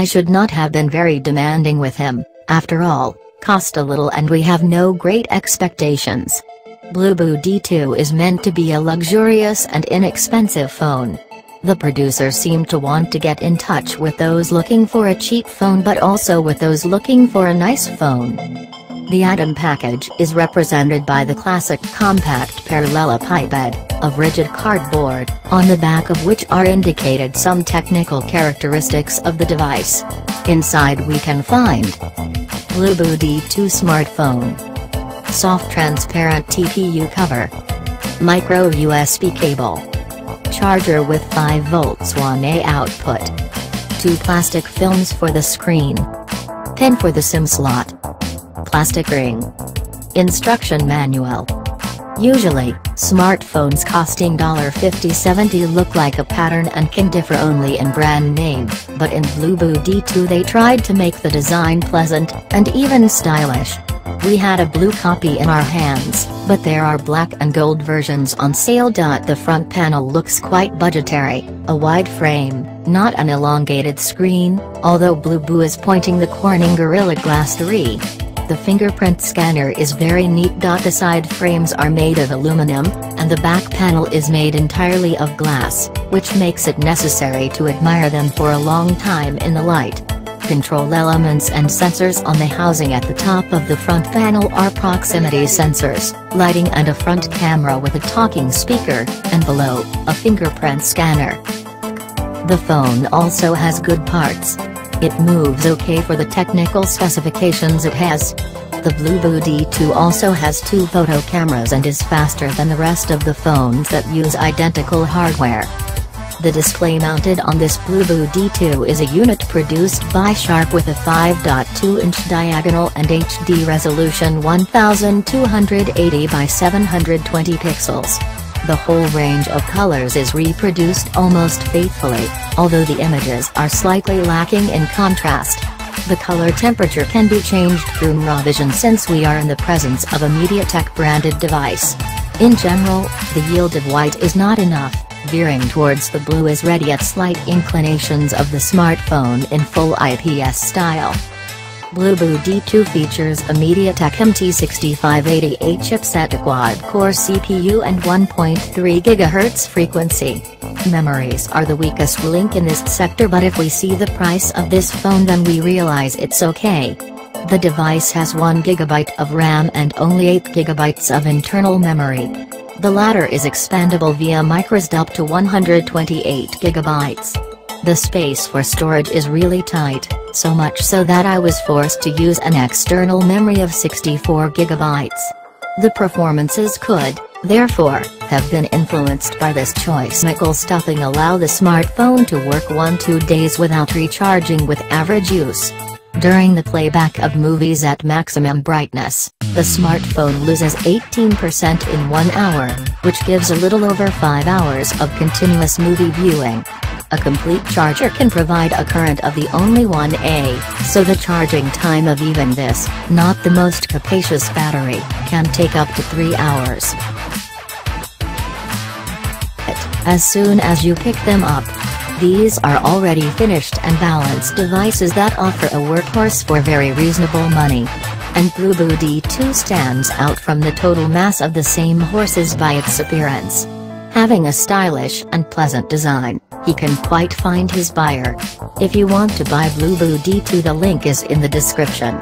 I should not have been very demanding with him, after all, cost a little and we have no great expectations. Bluboo D2 is meant to be a luxurious and inexpensive phone. The producer seemed to want to get in touch with those looking for a cheap phone but also with those looking for a nice phone. The item package is represented by the classic compact parallelepiped, of rigid cardboard, on the back of which are indicated some technical characteristics of the device. Inside we can find Bluboo D2 smartphone, soft transparent TPU cover, micro USB cable, charger with 5 volts 1A output, 2 plastic films for the screen, pin for the SIM slot, plastic ring, instruction manual. Usually, smartphones costing $50-70 look like a pattern and can differ only in brand name, but in Bluboo D2 they tried to make the design pleasant, and even stylish. We had a blue copy in our hands, but there are black and gold versions on sale. The front panel looks quite budgetary, a wide frame, not an elongated screen, although Bluboo is pointing the Corning Gorilla Glass 3. The fingerprint scanner is very neat. The side frames are made of aluminum, and the back panel is made entirely of glass, which makes it necessary to admire them for a long time in the light. Control elements and sensors on the housing at the top of the front panel are proximity sensors, lighting and a front camera with a talking speaker, and below, a fingerprint scanner. The phone also has good parts. It moves okay for the technical specifications it has. The Bluboo D2 also has 2 photo cameras and is faster than the rest of the phones that use identical hardware. The display mounted on this Bluboo D2 is a unit produced by Sharp with a 5.2-inch diagonal and HD resolution 1280 by 720 pixels. The whole range of colors is reproduced almost faithfully, although the images are slightly lacking in contrast. The color temperature can be changed through Mravision since we are in the presence of a MediaTek branded device. In general, the yield of white is not enough, veering towards the blue is ready at slight inclinations of the smartphone in full IPS style. Bluboo D2 features a MediaTek MT6588 chipset, a quad-core CPU and 1.3 GHz frequency. Memories are the weakest link in this sector, but if we see the price of this phone then we realize it's okay. The device has 1 GB of RAM and only 8 GB of internal memory. The latter is expandable via microSD up to 128 GB. The space for storage is really tight, so much so that I was forced to use an external memory of 64 GB. The performances could, therefore, have been influenced by this choice. Nickel stuffing allow the smartphone to work 1-2 days without recharging with average use. During the playback of movies at maximum brightness, the smartphone loses 18% in 1 hour, which gives a little over 5 hours of continuous movie viewing. A complete charger can provide a current of the only 1A, so the charging time of even this, not the most capacious battery, can take up to 3 hours. As soon as you pick them up, these are already finished and balanced devices that offer a workhorse for very reasonable money. And Bluboo D2 stands out from the total mass of the same horses by its appearance. Having a stylish and pleasant design, he can quite find his buyer. If you want to buy Bluboo D2, the link is in the description.